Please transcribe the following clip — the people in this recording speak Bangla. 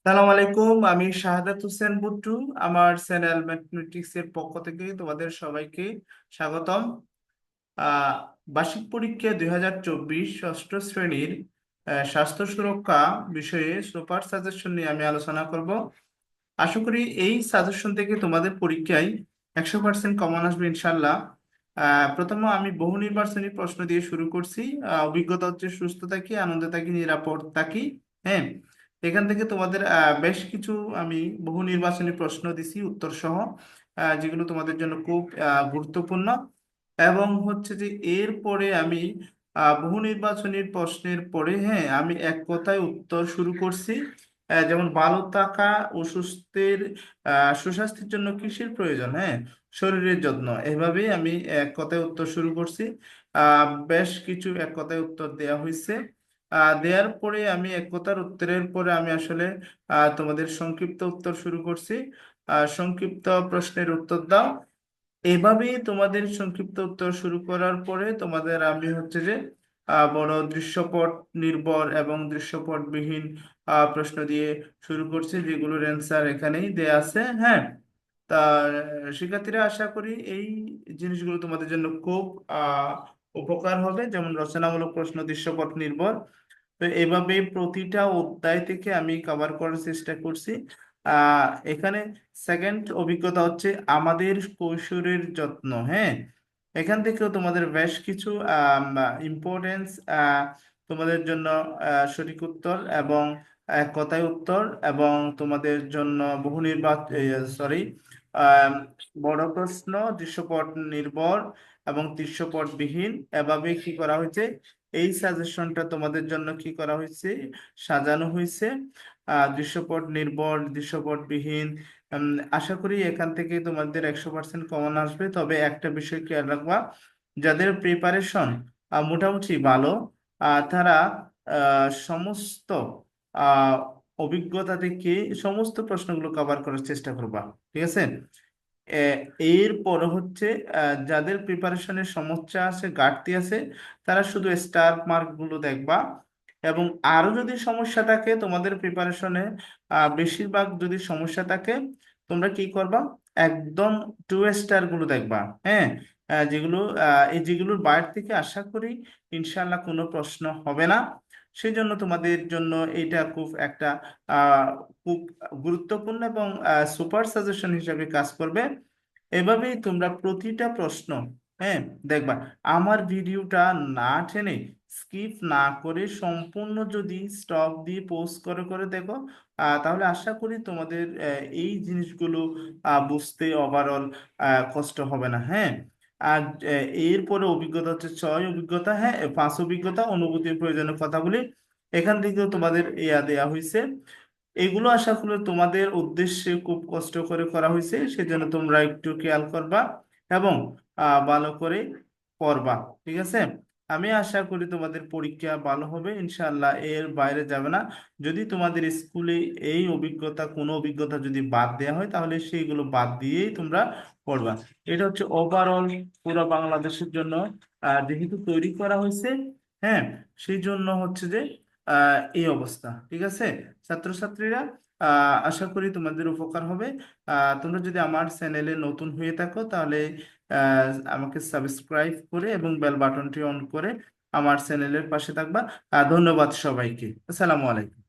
সালাম আলাইকুম, আমি শাহাদাত হোসেন বুট্টু। আমার চ্যানেল ম্যাথমেটিক্স এর পক্ষ থেকে তোমাদের সবাইকে স্বাগতম। আহ বার্ষিক পরীক্ষা 2024 ষষ্ঠ শ্রেণীর স্বাস্থ্য সুরক্ষা বিষয়ে সুপার সাজেশন নিয়ে আমি আলোচনা করব। আশা করি এই সাজেশন থেকে তোমাদের পরীক্ষায় 100% কমন আসবে ইনশাল্লাহ। প্রথমে আমি বহু নির্বাচনী প্রশ্ন দিয়ে শুরু করছি। অভিজ্ঞতা হচ্ছে সুস্থ থাকি, আনন্দে থাকি, নিরাপদ থাকি। হ্যাঁ, এখান থেকে তোমাদের বেশ কিছু আমি বহু নির্বাচনী প্রশ্ন দিছি উত্তর সহ, যেগুলো তোমাদের জন্য খুব গুরুত্বপূর্ণ। এবং হচ্ছে যে এরপরে আমি বহু নির্বাচনী প্রশ্নের পরে, হ্যাঁ, আমি এক কথায় উত্তর শুরু করছি। যেমন ভালো থাকা ও সুস্থের সুস্বাস্থ্যের জন্য কিসের প্রয়োজন? হ্যাঁ, শরীরের যত্ন। এভাবেই আমি এক কথায় উত্তর শুরু করছি। বেশ কিছু এক কথায় উত্তর দেয়া হয়েছে। দেওয়ার পরে আমি এক কথার উত্তরের পরে আমি আসলে তোমাদের সংক্ষিপ্ত উত্তর শুরু করছি। সংক্ষিপ্ত প্রশ্নের উত্তর দাও। এভাবেই তোমাদের সংক্ষিপ্ত উত্তর শুরু করার পরে তোমাদের আমি হচ্ছে যে বড় দৃশ্যপট নির্ভর এবং দৃশ্যপটবিহীন প্রশ্ন দিয়ে শুরু করছি, যেগুলোর অ্যান্সার এখানেই দেয়া আছে। হ্যাঁ, তা শিক্ষার্থীরা, আশা করি এই জিনিসগুলো তোমাদের জন্য খুব উপকার হবে। যেমন রচনামূলক প্রশ্ন, দৃশ্যপট নির্ভর। তো এভাবে প্রতিটা অধ্যায় থেকে আমি কভার করার চেষ্টা করছি। এখানে সেকেন্ড অভিজ্ঞতা হচ্ছে আমাদের কৈশোরের যত্ন। হ্যাঁ, এখান থেকেও তোমাদের বেশ কিছু ইম্পর্টেন্স তোমাদের জন্য সঠিক উত্তর এবং এক কথায় উত্তর, এবং তোমাদের জন্য বহু সরি বড় প্রশ্ন, দৃশ্যপট নির্ভর এবং দৃশ্যপটবিহীন। এভাবে কি করা হয়েছে, এই সাজেশনটা তোমাদের জন্য কি করা হয়েছে, সাজানো হয়েছে দৃশ্যপট নির্ভর, দৃশ্যপটবিহীন। আশা করি এখান থেকে তোমাদের 100% কমন আসবে। তবে একটা বিষয় খেয়াল রাখবা, যাদের প্রিপারেশন মোটামুটি ভালো, তারা সমস্ত আহ, অভিজ্ঞতা থেকে সমস্ত প্রশ্নগুলো কভার করার চেষ্টা করবা। ঠিক আছে? এরপর হচ্ছে যাদের প্রিপারেশনের সমস্যা আছে, ঘাটতি আছে, তারা শুধু স্টার মার্ক গুলো দেখবা। এবং আরো যদি সমস্যা থাকে তোমাদের প্রিপারেশনে, বেশিরভাগ যদি সমস্যা থাকে, তোমরা কি করবা, একদম 2 স্টার গুলো দেখবা। হ্যাঁ, যেগুলো এই যেগুলোর বাইরে থেকে আশা করি ইনশাল্লাহ কোনো প্রশ্ন হবে না। সেই জন্য তোমাদের জন্য এটা খুব একটা আহ খুব গুরুত্বপূর্ণ এবং সুপার সাজেশন হিসেবে কাজ করবে। এভাবেই তোমরা প্রতিটা প্রশ্ন, হ্যাঁ, দেখবা। আমার ভিডিওটা না টেনে, স্কিপ না করে সম্পূর্ণ যদি স্টপ দিয়ে পোস্ট করে করে দেখো, তাহলে আশা করি তোমাদের এই জিনিসগুলো বুঝতে ওভারঅল কষ্ট হবে না। হ্যাঁ, আর এরপরে অভিজ্ঞতা হচ্ছে 6 অভিজ্ঞতা। হ্যাঁ, 5 অভিজ্ঞতা অনুভূতির প্রয়োজনীয় কথাগুলি এখান থেকেও তোমাদের দেয়া হয়েছে। এগুলো আশা করি তোমাদের উদ্দেশ্যে খুব কষ্ট করে করা হয়েছে, সেজন্য তোমরা একটু খেয়াল করবা এবং ভালো করে পড়বা। ঠিক আছে? আমি আশা করি তোমাদের পরীক্ষা ভালো হবে ইনশাল্লাহ, এর বাইরে যাবে না। যদি তোমাদের স্কুলে এই অভিজ্ঞতা, কোনো অভিজ্ঞতা যদি বাদ দেওয়া হয়, তাহলে সেইগুলো বাদ দিয়েই তোমরা পড়বা। এটা হচ্ছে ওভারঅল পুরো বাংলাদেশের জন্য যেহেতু তৈরি করা হয়েছে। হ্যাঁ, সেই জন্য হচ্ছে যে এই অবস্থা। ঠিক আছে ছাত্রছাত্রীরা, আশা করি তোমাদের উপকার হবে। তোমরা যদি আমার চ্যানেলে নতুন হয়ে থাকো, তাহলে আমাকে সাবস্ক্রাইব করে এবং বেল বাটনটি অন করে আমার চ্যানেলের পাশে থাকবা। ধন্যবাদ সবাইকে। আসসালামু আলাইকুম।